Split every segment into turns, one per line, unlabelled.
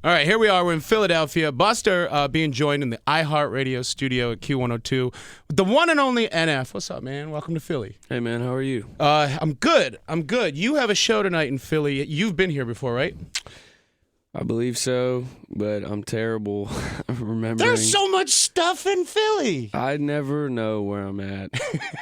All right, here we are. We're in Philadelphia. Buster being joined in the iHeartRadio studio at Q102 with the one and only NF. What's up, man? Welcome to Philly.
Hey, man, how are you?
I'm good. You have a show tonight in Philly. You've been here before, right?
I believe so, but I'm terrible remembering.
There's so much stuff in Philly.
I never know where I'm at.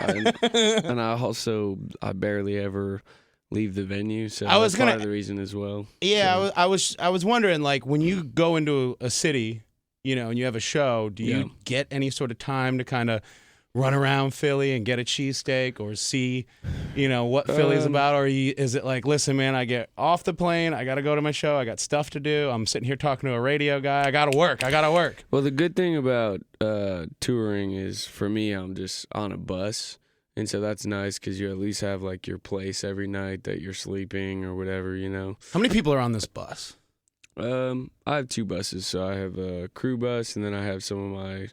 And I barely ever leave the venue, so that's part of the reason as well.
Yeah,
so.
I was wondering, like, when you go into a city, and you have a show, do you get any sort of time to kind of run around Philly and get a cheesesteak or see, what Philly's about? Or is it like, listen, man, I get off the plane, I got to go to my show, I got stuff to do, I'm sitting here talking to a radio guy, I got to work.
Well, the good thing about touring is, for me, I'm just on a bus. And so that's nice because you at least have, like, your place every night that you're sleeping or whatever,
How many people are on this bus?
I have two buses. So I have a crew bus, and then I have some of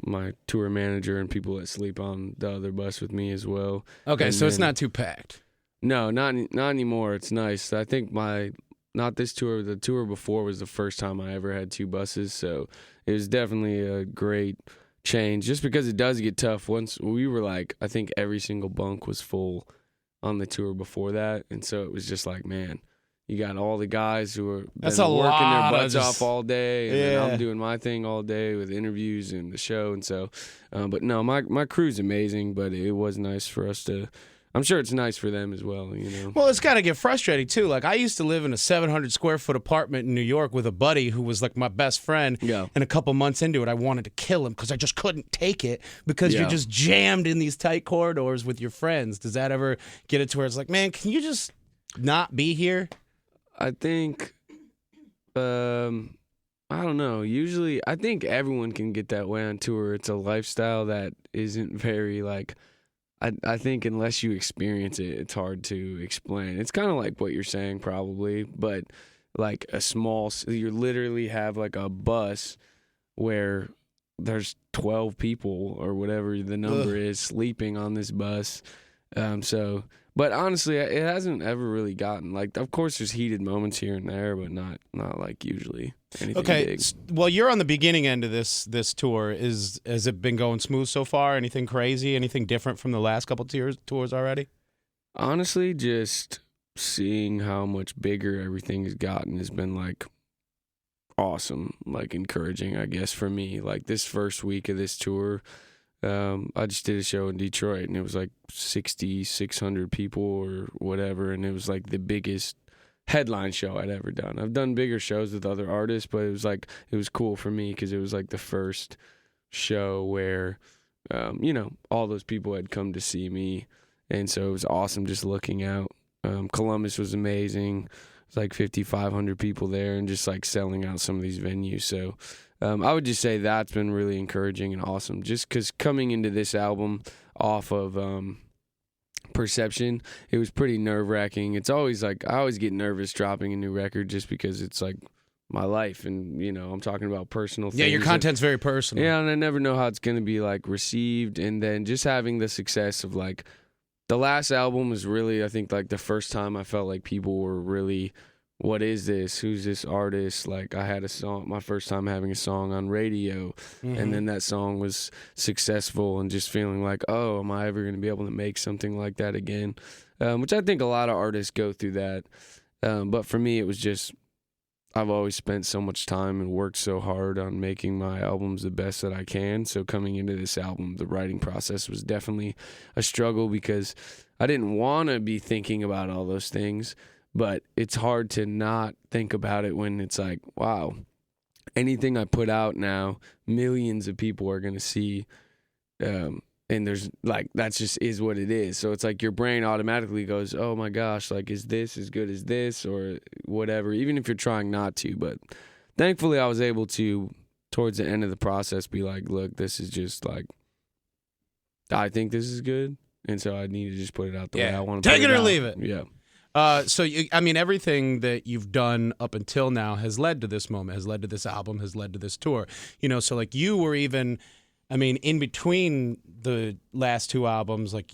my tour manager and people that sleep on the other bus with me as well.
Okay,
and
so it's not too packed.
No, not anymore. It's nice. I think not this tour, the tour before was the first time I ever had two buses, so it was definitely a great change, just because it does get tough. Once we were like, I think every single bunk was full on the tour before that, and so it was just like, man, you got all the guys who are working their butts off all day, and then I'm doing my thing all day with interviews and the show, and so, but no, my crew's amazing, but it was nice for us to. I'm sure it's nice for them as well,
Well, it's got to get frustrating, too. Like, I used to live in a 700-square-foot apartment in New York with a buddy who was, like, my best friend.
Yeah.
And a couple months into it, I wanted to kill him because I just couldn't take it because you're just jammed in these tight corridors with your friends. Does that ever get it to where it's like, man, can you just not be here?
I think, I don't know. Usually, I think everyone can get that way on tour. It's a lifestyle that isn't very, like... I think unless you experience it, it's hard to explain. It's kind of like what you're saying probably, but like you literally have like a bus where there's 12 people or whatever the number is sleeping on this bus. But honestly, it hasn't ever really gotten, like, of course there's heated moments here and there, but not like usually anything big.
Well, you're on the beginning end of this tour. Has it been going smooth so far? Anything crazy? Anything different from the last couple tours already?
Honestly, just seeing how much bigger everything has gotten has been, like, awesome, like, encouraging, I guess, for me. Like, this first week of this tour, I just did a show in Detroit, and it was like 600 people or whatever, and it was like the biggest headline show I'd ever done. I've done bigger shows with other artists, but it was cool for me because it was like the first show where, all those people had come to see me, and so it was awesome just looking out. Columbus was amazing. It was like 5,500 people there, and just like selling out some of these venues, so... I would just say that's been really encouraging and awesome, just because coming into this album off of Perception, it was pretty nerve-wracking. It's always like, I always get nervous dropping a new record just because it's like my life, and, I'm talking about personal things.
Yeah, your content's very personal.
Yeah, and I never know how it's going to be, like, received, and then just having the success of, like, the last album was really, I think, like, the first time I felt like people were really... What is this? Who's this artist? Like, I had a song, my first time having a song on radio, and then that song was successful, and just feeling like, oh, am I ever going to be able to make something like that again? Which I think a lot of artists go through that. But for me, it was just, I've always spent so much time and worked so hard on making my albums the best that I can. So coming into this album, the writing process was definitely a struggle because I didn't want to be thinking about all those things. But it's hard to not think about it when it's like, wow, anything I put out now, millions of people are going to see. And there's like, that's just is what it is. So it's like your brain automatically goes, oh my gosh, like, is this as good as this or whatever, even if you're trying not to. But thankfully I was able to, towards the end of the process, be like, look, this is just like, I think this is good. And so I need to just put it out the way I want to put it out.
Take it or leave it.
Yeah.
So, everything that you've done up until now has led to this moment, has led to this album, has led to this tour. So, like, you were even I mean, in between the last two albums, like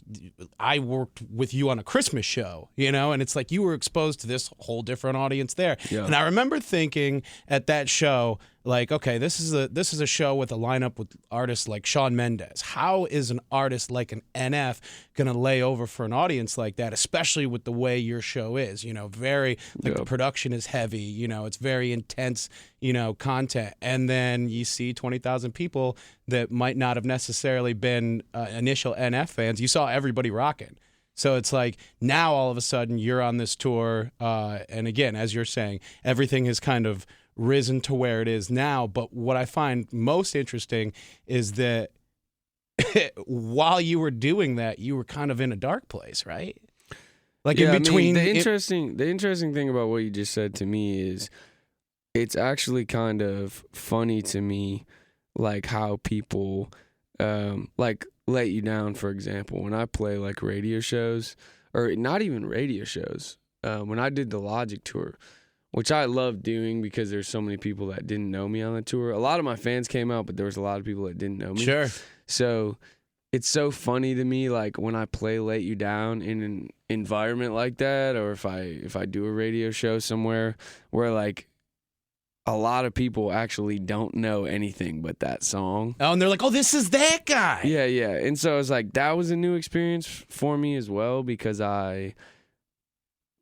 I worked with you on a Christmas show, you know, and it's like you were exposed to this whole different audience there.
Yeah.
And I remember thinking at that show, like, okay, this is a show with a lineup with artists like Shawn Mendes. How is an artist like an NF gonna lay over for an audience like that, especially with the way your show is? You know, very like the production is heavy. You know, it's very intense. You know, content, and then you see 20,000 people that might not have necessarily been initial NF fans. You saw everybody rocking. So it's like now all of a sudden you're on this tour, and again, as you're saying, everything has kind of risen to where it is now. But what I find most interesting is that while you were doing that, you were kind of in a dark place, right? Like in between.
I mean, the interesting thing about what you just said to me is it's actually kind of funny to me, like how people like Let You Down, for example. When I play like radio shows, or not even radio shows, when I did the Logic tour, which I love doing because there's so many people that didn't know me on the tour. A lot of my fans came out, but there was a lot of people that didn't know me.
Sure.
So it's so funny to me, like when I play Let You Down in an environment like that, or if I do a radio show somewhere where like a lot of people actually don't know anything but that song.
Oh, and they're like, oh, this is that guy.
Yeah. And so it's like that was a new experience for me as well because I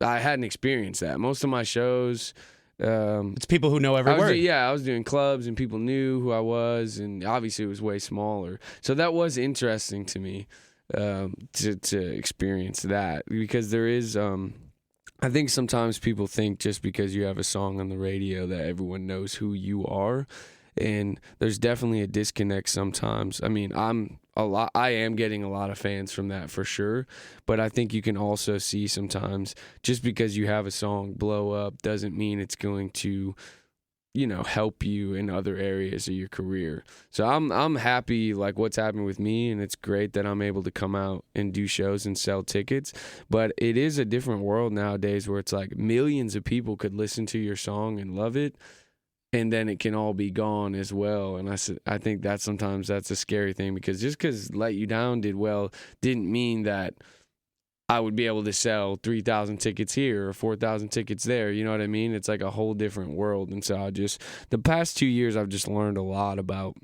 hadn't experienced that. Most of my shows,
it's people who know every word.
I was doing clubs and people knew who I was, and obviously it was way smaller. So that was interesting to me to experience that because there is. I think sometimes people think just because you have a song on the radio that everyone knows who you are, and there's definitely a disconnect sometimes. I mean, I am getting a lot of fans from that for sure, but I think you can also see sometimes just because you have a song blow up doesn't mean it's going to, you know, help you in other areas of your career. So I'm happy like what's happened with me, and it's great that I'm able to come out and do shows and sell tickets. But it is a different world nowadays where it's like millions of people could listen to your song and love it, and then it can all be gone as well. And I think that sometimes that's a scary thing because just because Let You Down did well didn't mean that I would be able to sell 3,000 tickets here or 4,000 tickets there. You know what I mean? It's like a whole different world. And so the past 2 years, I've just learned a lot about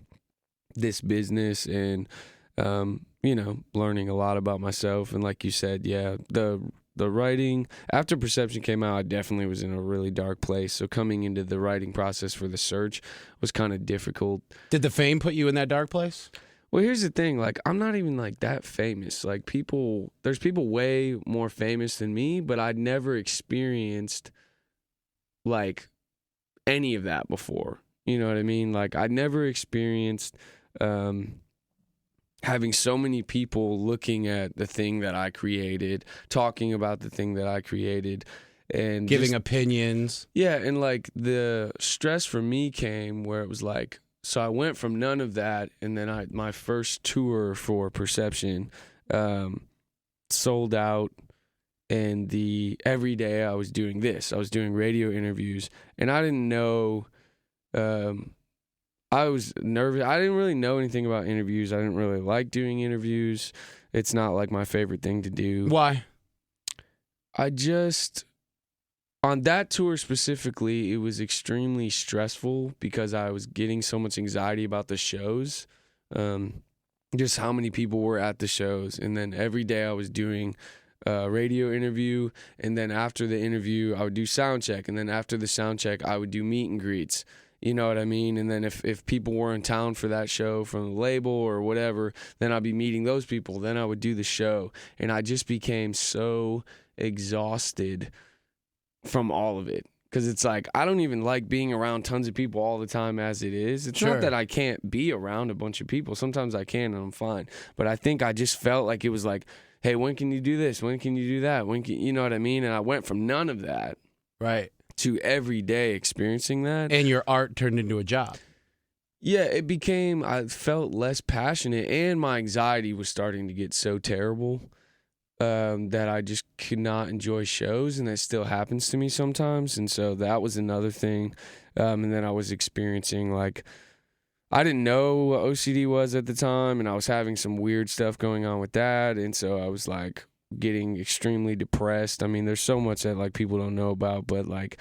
this business and, you know, learning a lot about myself. And like you said, yeah, the writing, after Perception came out, I definitely was in a really dark place. So coming into the writing process for The Search was kind of difficult.
Did the fame put you in that dark place?
Well, here's the thing. Like, I'm not even, like, that famous. Like, there's people way more famous than me, but I'd never experienced, like, any of that before. You know what I mean? Like, I'd never experienced having so many people looking at the thing that I created, talking about the thing that I created, and
giving opinions.
Yeah, and, like, the stress for me came where it was, like, so I went from none of that, and then my first tour for Perception sold out, and every day I was doing this. I was doing radio interviews, and I didn't know. I was nervous. I didn't really know anything about interviews. I didn't really like doing interviews. It's not like my favorite thing to do.
Why?
On that tour specifically, it was extremely stressful because I was getting so much anxiety about the shows, just how many people were at the shows. And then every day I was doing a radio interview, and then after the interview, I would do sound check. And then after the sound check, I would do meet and greets. You know what I mean? And then if people were in town for that show from the label or whatever, then I'd be meeting those people. Then I would do the show. And I just became so exhausted from all of it, because it's like I don't even like being around tons of people all the time as it is. It's not that I can't be around a bunch of people. Sometimes I can and I'm fine, but I think I just felt like it was like, hey, when can you do this? When can you do that? You know what I mean? And I went from none of that
right
to every day experiencing that,
and your art turned into a job.
Yeah, I felt less passionate, and my anxiety was starting to get so terrible that I just could not enjoy shows, and that still happens to me sometimes. And so that was another thing. And then I was experiencing, like, I didn't know what OCD was at the time, and I was having some weird stuff going on with that, and so I was like getting extremely depressed. I mean, there's so much that like people don't know about, but like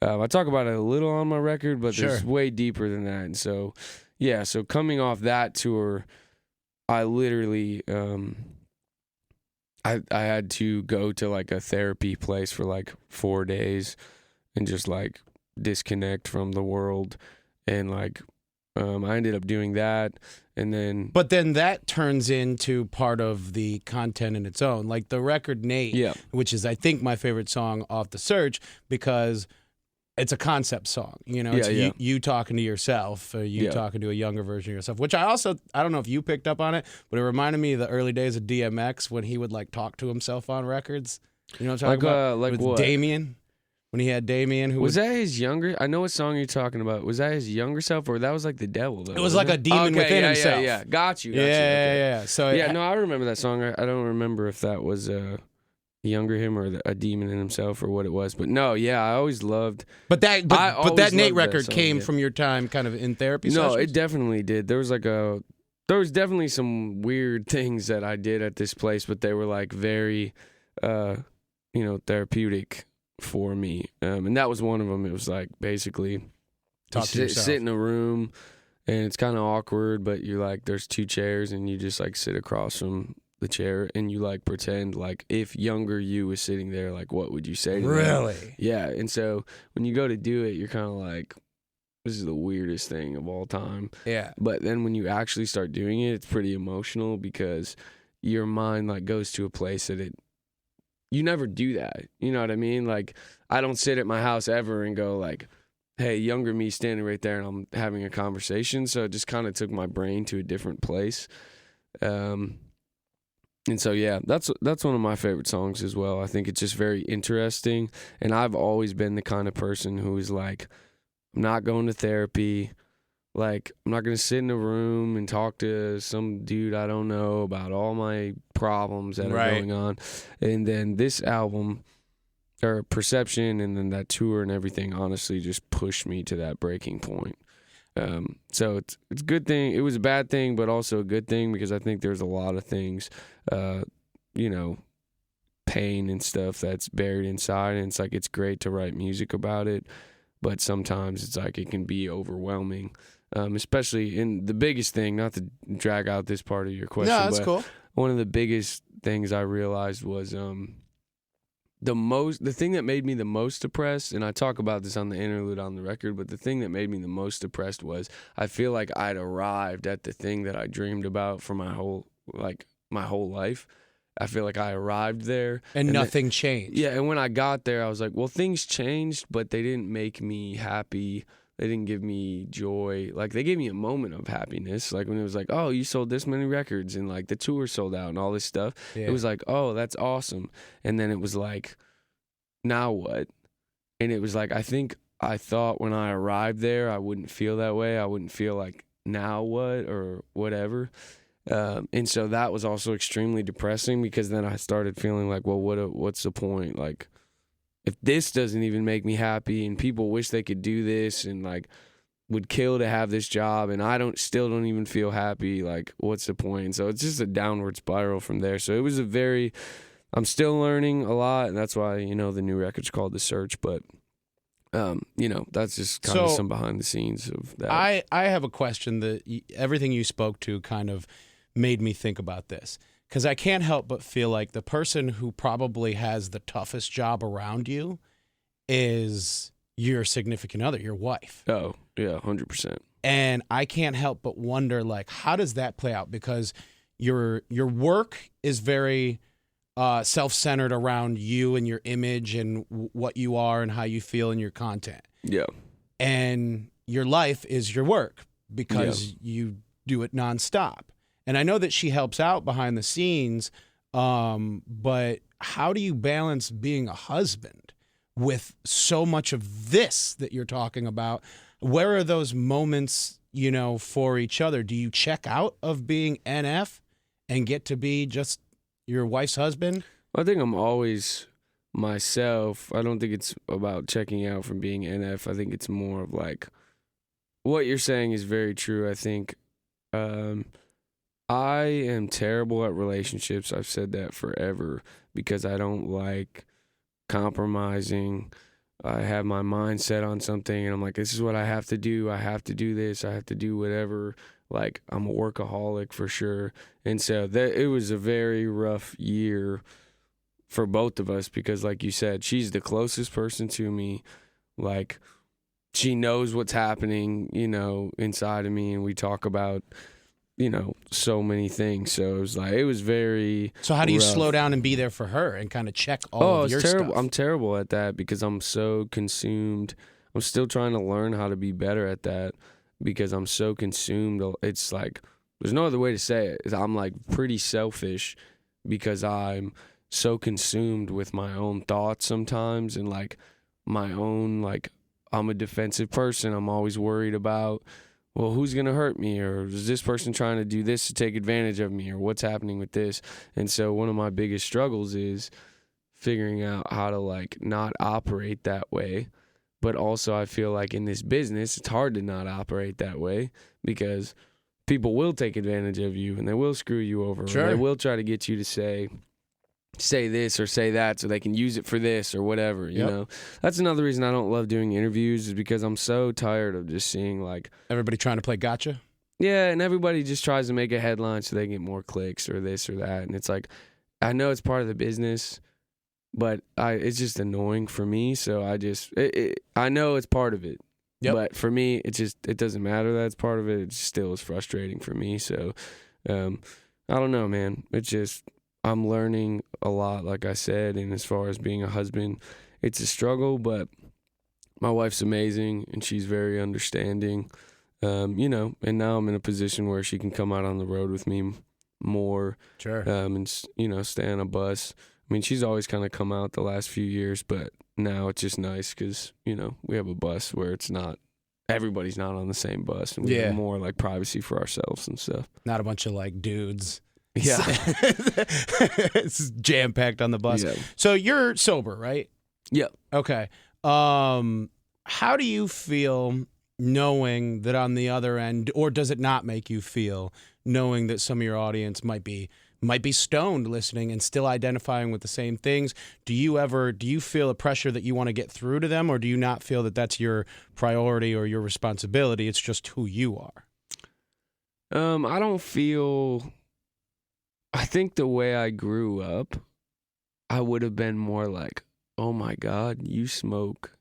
I talk about it a little on my record, but there's way deeper than that. And so, yeah, so coming off that tour, I literally I had to go to like a therapy place for like 4 days and just like disconnect from the world, and like I ended up doing that, and then...
But then that turns into part of the content in its own. Like the record Nate, which is, I think, my favorite song off The Search, because it's a concept song. You know, it's you talking to yourself, or you talking to a younger version of yourself, which I don't know if you picked up on it, but it reminded me of the early days of DMX when he would like talk to himself on records. You know what I'm talking about?
Like
with
what?
Damien. When he had Damien, who
was that his younger? I know what song you're talking about. Was that his younger self, or that was like the devil? Though,
it was like a demon within himself.
Yeah. Got you.
Yeah. So
no, I remember that song. I don't remember if that was younger him or a demon in himself or what it was. But no, I always loved.
But that Nate record came from your time, kind of in therapy.
No,
sessions?
It definitely did. There was definitely some weird things that I did at this place, but they were like very, therapeutic for me, and that was one of them. It was like basically sit in a room, and it's kind of awkward, but you're like, there's 2 chairs, and you just like sit across from the chair, and you like pretend like if younger you was sitting there, like what would you say to them? Yeah. And so when you go to do it, you're kind of like, this is the weirdest thing of all time.
Yeah.
But then when you actually start doing it, it's pretty emotional, because your mind like goes to a place that you never do that. You know what I mean? Like, I don't sit at my house ever and go like, hey, younger me standing right there and I'm having a conversation. So it just kind of took my brain to a different place. And so, that's one of my favorite songs as well. I think it's just very interesting. And I've always been the kind of person who is like, I'm not going to therapy. Like, I'm not going to sit in a room and talk to some dude I don't know about all my problems that are going on. And then this album, or Perception, and then that tour and everything, honestly just pushed me to that breaking point. So it's a good thing. It was a bad thing, but also a good thing, because I think there's a lot of things, pain and stuff that's buried inside. And it's like, it's great to write music about it, but sometimes it's like it can be overwhelming. Especially in the biggest thing, not to drag out this part of your question.
No, that's cool.
One of the biggest things I realized was the thing that made me the most depressed, and I talk about this on the interlude on the record, but the thing that made me the most depressed was I feel like I'd arrived at the thing that I dreamed about for my whole life. I feel like I arrived there.
And nothing changed.
Yeah, and when I got there, I was like, well, things changed, but they didn't make me happy. They didn't give me joy. Like, they gave me a moment of happiness. Like, when it was like, oh, you sold this many records, and, like, the tour sold out and all this stuff. Yeah. It was like, oh, that's awesome. And then it was like, now what? And it was like, I thought when I arrived there, I wouldn't feel that way. I wouldn't feel like, now what, or whatever. And so that was also extremely depressing, because then I started feeling like, well, what's the point? Like, if this doesn't even make me happy, and people wish they could do this and like would kill to have this job, and I still don't even feel happy, like what's the point? And so it's just a downward spiral from there. So it was I'm still learning a lot, and that's why, the new record's called The Search, but that's just kind of some behind the scenes of that.
I have a question that everything you spoke to kind of made me think about this. Because I can't help but feel like the person who probably has the toughest job around you is your significant other, your wife.
Oh, yeah, 100%.
And I can't help but wonder, like, how does that play out? Because your work is very self-centered around you and your image and what you are and how you feel in your content.
Yeah.
And your life is your work, because you do it nonstop. And I know that she helps out behind the scenes, but how do you balance being a husband with so much of this that you're talking about? Where are those moments, for each other? Do you check out of being NF and get to be just your wife's husband?
I think I'm always myself. I don't think it's about checking out from being NF. I think it's more of like, what you're saying is very true. I think I am terrible at relationships. I've said that forever because I don't like compromising. I have my mind set on something and I'm like, this is what I have to do. I have to do this. I have to do whatever. Like, I'm a workaholic for sure. And so it was a very rough year for both of us because, like you said, she's the closest person to me. Like, she knows what's happening, inside of me, and we talk about, so many things. So it was very
So how do you
rough.
slow down and be there for her and kind of check all of your
terrible.
stuff?
I'm terrible at that because I'm so consumed. I'm still trying to learn how to be better at that because I'm so consumed. It's like, there's no other way to say it. I'm like pretty selfish because I'm so consumed with my own thoughts sometimes and like my own, like, I'm a defensive person. I'm always worried about, well, who's going to hurt me? Or is this person trying to do this to take advantage of me? Or what's happening with this? And so one of my biggest struggles is figuring out how to, like, not operate that way. But also I feel like in this business, it's hard to not operate that way because people will take advantage of you and they will screw you over.
Sure.
Or they will try to get you to say this or say that so they can use it for this or whatever, you know? That's another reason I don't love doing interviews is because I'm so tired of just seeing, like,
Everybody trying to play gotcha?
yeah, and everybody just tries to make a headline so they get more clicks or this or that. And it's like, I know it's part of the business, but it's just annoying for me. So I know it's part of it.
Yep.
But for me, it doesn't matter that it's part of it. It still is frustrating for me. So I don't know, man. It's just, I'm learning a lot, like I said. And as far as being a husband, it's a struggle, but my wife's amazing and she's very understanding. And now I'm in a position where she can come out on the road with me more.
Sure.
And, stay on a bus. I mean, she's always kind of come out the last few years, but now it's just nice because, we have a bus where it's not, everybody's not on the same bus. And we have more, like, privacy for ourselves and stuff.
Not a bunch of, like, dudes.
Yeah.
It's jam-packed on the bus.
Yeah.
So you're sober, right?
Yep.
Okay. How do you feel knowing that on the other end, or does it not make you feel knowing that some of your audience might be stoned listening and still identifying with the same things? Do you feel a pressure that you want to get through to them, or do you not feel that that's your priority or your responsibility? It's just who you are.
I don't feel, I think the way I grew up, I would have been more like, oh my God, you smoke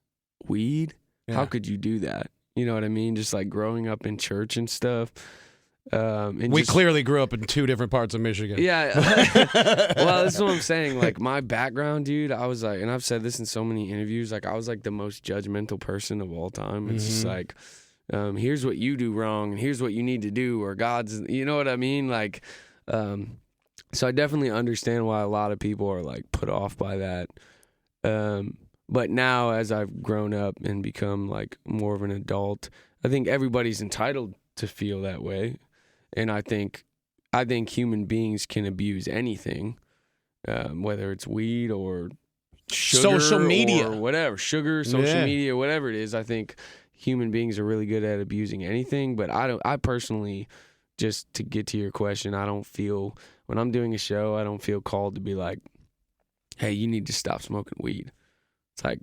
weed?
Yeah.
How could you do that? You know what I mean? Just like growing up in church and stuff. And
we clearly grew up in two different parts of Michigan.
Yeah. Well, that's what I'm saying. Like, my background, dude, I was like, and I've said this in so many interviews, like, I was like the most judgmental person of all time. It's just like, here's what you do wrong, and here's what you need to do, or God's, you know what I mean? Like, so I definitely understand why a lot of people are, like, put off by that. But now, as I've grown up and become, like, more of an adult, I think everybody's entitled to feel that way. And I think human beings can abuse anything, whether it's weed or sugar,
social media,
or whatever, social media, whatever it is. I think human beings are really good at abusing anything. But I personally, just to get to your question, I don't feel, when I'm doing a show, I don't feel called to be like, hey, you need to stop smoking weed. It's like,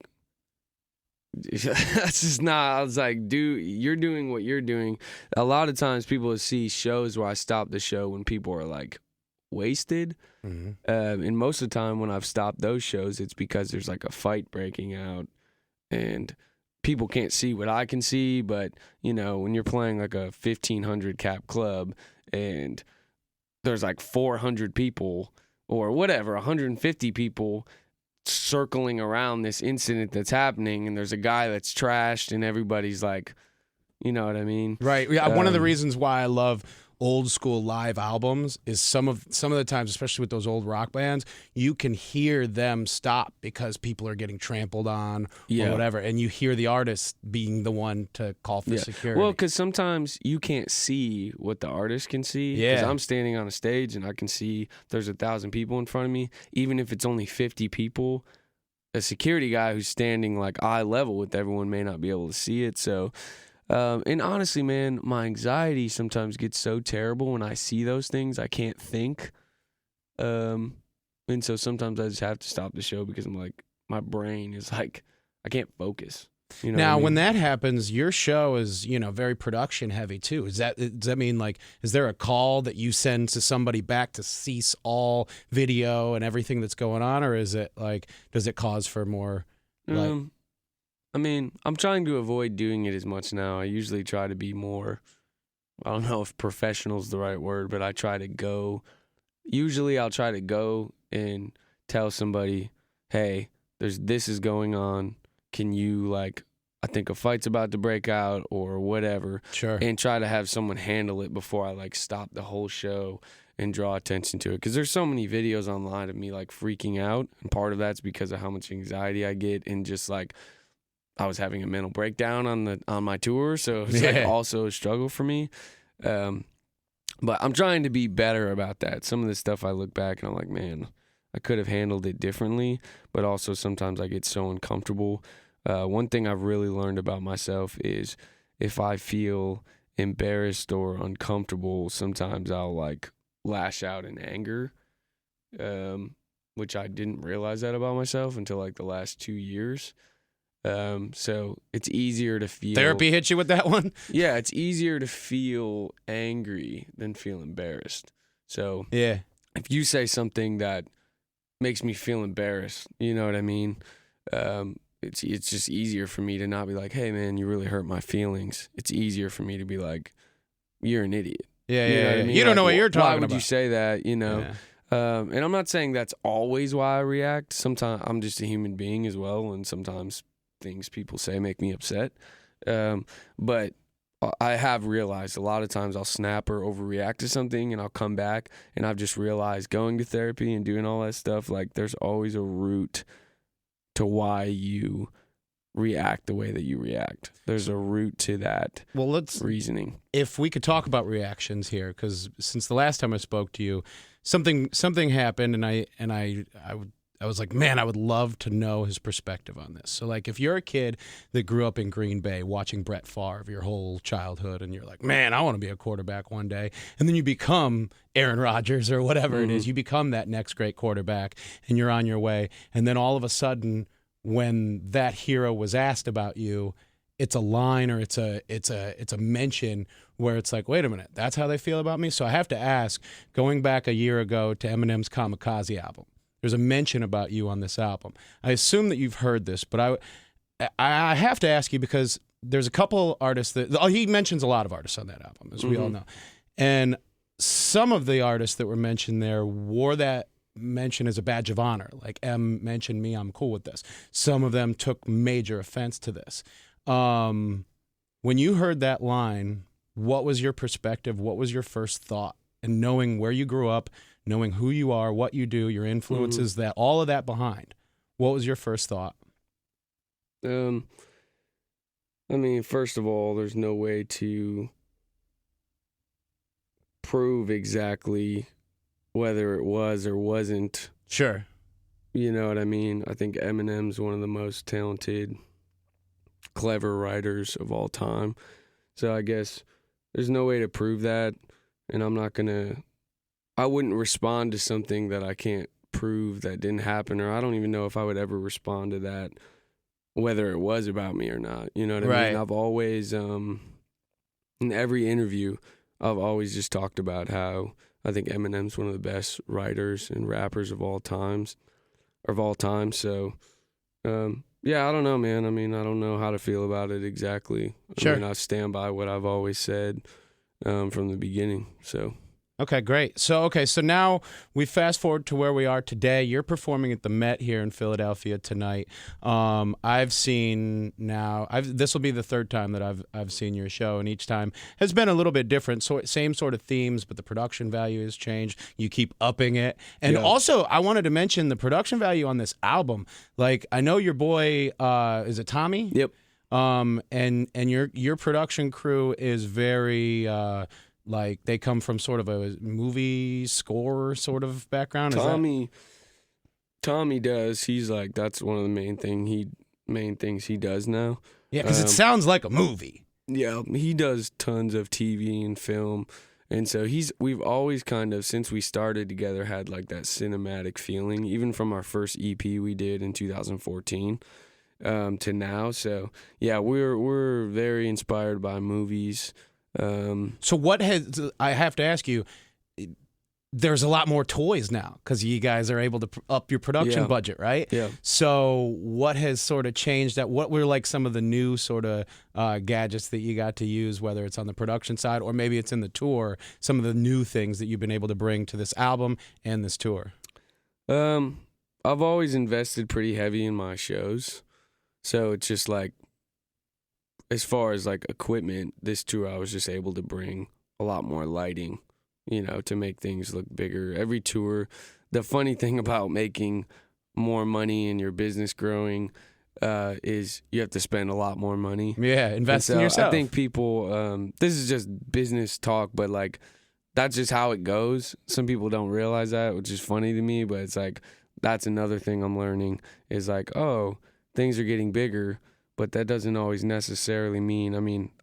that's just not, I was like, dude, you're doing what you're doing. A lot of times people see shows where I stop the show when people are like wasted.
Mm-hmm.
And most of the time when I've stopped those shows, it's because there's like a fight breaking out and people can't see what I can see. But, when you're playing like a 1,500 cap club and there's like 400 people or whatever, 150 people circling around this incident that's happening, and there's a guy that's trashed and everybody's like, you know what I mean?
Right. Yeah. One of the reasons why I love old school live albums is some of the times, especially with those old rock bands, you can hear them stop because people are getting trampled on or whatever, and you hear the artist being the one to call for security.
Well, because sometimes you can't see what the artist can see. Because I'm standing on a stage and I can see there's 1,000 people in front of me. Even if it's only 50 people, a security guy who's standing like eye level with everyone may not be able to see it. So And honestly, man, my anxiety sometimes gets so terrible when I see those things, I can't think. And so sometimes I just have to stop the show because I'm like, my brain is like, I can't focus. You know
Now,
what I mean?
when that happens, your show is, very production heavy too. Does that mean like, is there a call that you send to somebody back to cease all video and everything that's going on, or is it like, does it cause for more? Like,
I mean, I'm trying to avoid doing it as much now. I usually try to be more, I don't know if professional's the right word, but I try to go. Usually I'll try to go and tell somebody, hey, this is going on. Can you, like, I think a fight's about to break out or whatever.
sure.
And try to have someone handle it before I, like, stop the whole show and draw attention to it. Because there's so many videos online of me, like, freaking out. And part of that's because of how much anxiety I get and just, like, I was having a mental breakdown on my tour. So it's, like, also a struggle for me. But I'm trying to be better about that. Some of the stuff I look back and I'm like, man, I could have handled it differently. But also sometimes I get so uncomfortable. One thing I've really learned about myself is if I feel embarrassed or uncomfortable, sometimes I'll, like, lash out in anger, which I didn't realize that about myself until, like, the last 2 years. So it's easier to feel...
Therapy hit you with that one?
Yeah, it's easier to feel angry than feel embarrassed. So
Yeah.
if you say something that makes me feel embarrassed, you know what I mean? It's just easier for me to not be like, hey, man, you really hurt my feelings. It's easier for me to be like, you're an idiot.
Yeah,
You know what I mean?
You don't
Like,
know what you're talking about.
Why would you say that, you know?
Yeah.
And I'm not saying that's always why I react. Sometimes I'm just a human being as well, and sometimes things people say make me upset. But I have realized a lot of times I'll snap or overreact to something, and I'll come back, and I've just realized going to therapy and doing all that stuff, like, there's always a root to why you react the way that you react. There's a root to that reasoning.
If we could talk about reactions here, because since the last time I spoke to you, something happened, and I was like, man, I would love to know his perspective on this. So, like, if you're a kid that grew up in Green Bay watching Brett Favre your whole childhood, and you're like, man, I want to be a quarterback one day, and then you become Aaron Rodgers or whatever it is, you become that next great quarterback, and you're on your way, and then all of a sudden, when that hero was asked about you, it's a line or it's a mention where it's like, wait a minute, that's how they feel about me? So I have to ask, going back a year ago to Eminem's Kamikaze album, there's a mention about you on this album. I assume that you've heard this, but I have to ask you because there's a couple artists he mentions a lot of artists on that album, as we all know. And some of the artists that were mentioned there wore that mention as a badge of honor. Like, M mentioned me, I'm cool with this. Some of them took major offense to this. When you heard that line, what was your perspective? What was your first thought? And knowing where you grew up, knowing who you are, what you do, your influences, that all of that behind, what was your first thought?
I mean, first of all, there's no way to prove exactly whether it was or wasn't.
Sure.
You know what I mean? I think Eminem's one of the most talented, clever writers of all time. So I guess there's no way to prove that, and I wouldn't respond to something that I can't prove that didn't happen, or I don't even know if I would ever respond to that, whether it was about me or not. You know what I mean? I've always, in every interview, I've always just talked about how I think Eminem's one of the best writers and rappers of all time. So, yeah, I don't know, man. I mean, I don't know how to feel about it exactly.
Sure.
I mean, I stand by what I've always said from the beginning, so...
Okay, great. So now we fast forward to where we are today. You're performing at the Met here in Philadelphia tonight. This will be the third time that I've seen your show, and each time has been a little bit different. So same sort of themes, but the production value has changed. You keep upping it, and also I wanted to mention the production value on this album. Like, I know your boy, is it Tommy?
Yep.
And your production crew is very. Like, they come from sort of a movie score sort of background.
Tommy does. He's like, that's one of the main things he does now.
Yeah, because it sounds like a movie.
Yeah, he does tons of TV and film. And so we've always kind of, since we started together, had like that cinematic feeling, even from our first EP we did in 2014 to now. So yeah, we're very inspired by movies.
So what I have to ask you, there's a lot more toys now because you guys are able to up your production budget, right?
Yeah.
So what has sort of changed that? What were like some of the new sort of gadgets that you got to use, whether it's on the production side or maybe it's in the tour, some of the new things that you've been able to bring to this album and this tour?
I've always invested pretty heavy in my shows. So it's just like, as far as like equipment, this tour I was just able to bring a lot more lighting, to make things look bigger. Every tour, the funny thing about making more money and your business growing is you have to spend a lot more money.
Yeah, invest in yourself.
I think people, this is just business talk, but like that's just how it goes. Some people don't realize that, which is funny to me, but it's like that's another thing I'm learning is like, oh, things are getting bigger, but that doesn't always necessarily mean,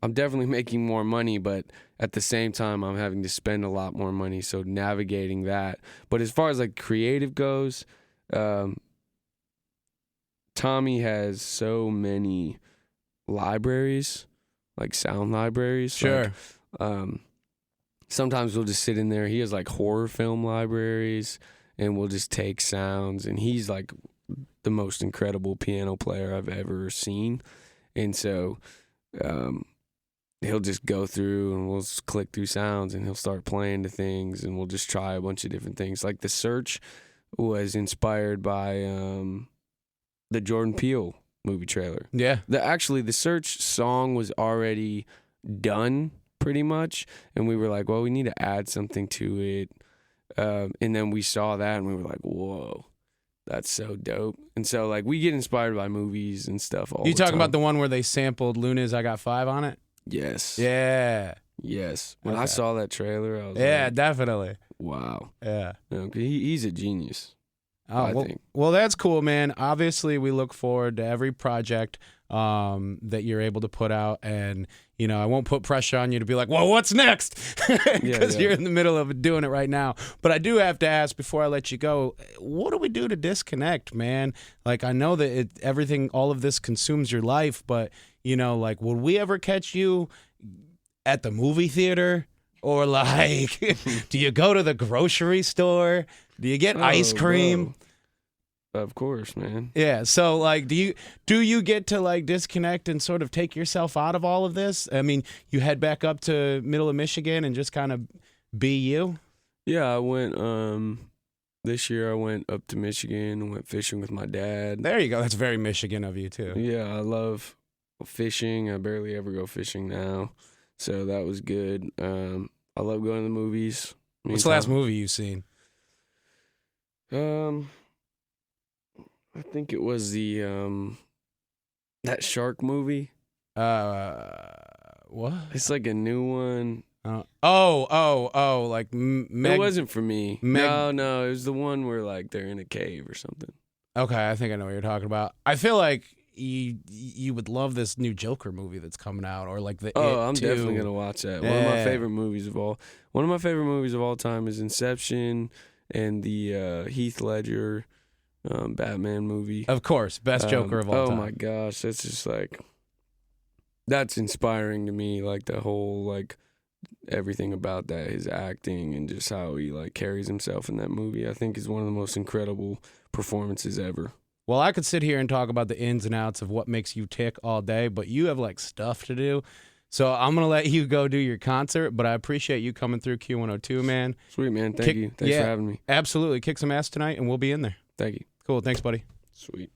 I'm definitely making more money, but at the same time, I'm having to spend a lot more money, so navigating that. But as far as like creative goes, Tommy has so many libraries, like sound libraries.
Sure.
Like, sometimes we'll just sit in there. He has like horror film libraries, and we'll just take sounds, and he's like the most incredible piano player I've ever seen. And so he'll just go through and we'll just click through sounds and he'll start playing to things and we'll just try a bunch of different things. Like The Search was inspired by the Jordan Peele movie trailer.
Yeah.
The Search song was already done pretty much, and we were like, well, we need to add something to it. And then we saw that and we were like, whoa, that's so dope. And so like we get inspired by movies and stuff all the time.
You talking about the one where they sampled Luna's I Got 5 on it?
Yes.
Yeah.
Yes. When
Okay.
I saw that trailer, I was like,
definitely.
wow.
Yeah.
He's a genius. I think.
Well, that's cool, man. Obviously, we look forward to every project that you're able to put out. And, I won't put pressure on you to be like, well, what's next? Because you're in the middle of doing it right now. But I do have to ask before I let you go, what do we do to disconnect, man? Like, I know that all of this consumes your life, but, like, would we ever catch you at the movie theater? Or like, do you go to the grocery store? Do you get ice cream?
Bro. Of course, man.
Yeah. So like, do you get to like disconnect and sort of take yourself out of all of this? I mean, you head back up to middle of Michigan and just kind of be you?
Yeah, I went, this year I went up to Michigan and went fishing with my dad.
There you go. That's very Michigan of you too.
Yeah, I love fishing. I barely ever go fishing now. So that was good. I love going to the movies.
What's the last movie you've seen?
I think it was the that shark movie.
What?
It's like a new one.
Like
it wasn't for me. No, it was the one where like they're in a cave or something.
Okay, I think I know what you're talking about. I feel like you would love this new Joker movie that's coming out, or like the.
I'm definitely gonna watch that.
Yeah.
One of my favorite movies of all time is Inception and the Heath Ledger Batman movie.
Of course, best Joker of all time.
Oh my gosh, that's just like that's inspiring to me. Like the whole like everything about that, his acting and just how he like carries himself in that movie. I think is one of the most incredible performances ever.
Well, I could sit here and talk about the ins and outs of what makes you tick all day, but you have like stuff to do. So I'm going to let you go do your concert, but I appreciate you coming through Q102, man.
Sweet, man. Thank you. Thanks for having me.
Absolutely. Kick some ass tonight, and we'll be in there.
Thank you.
Cool. Thanks, buddy.
Sweet.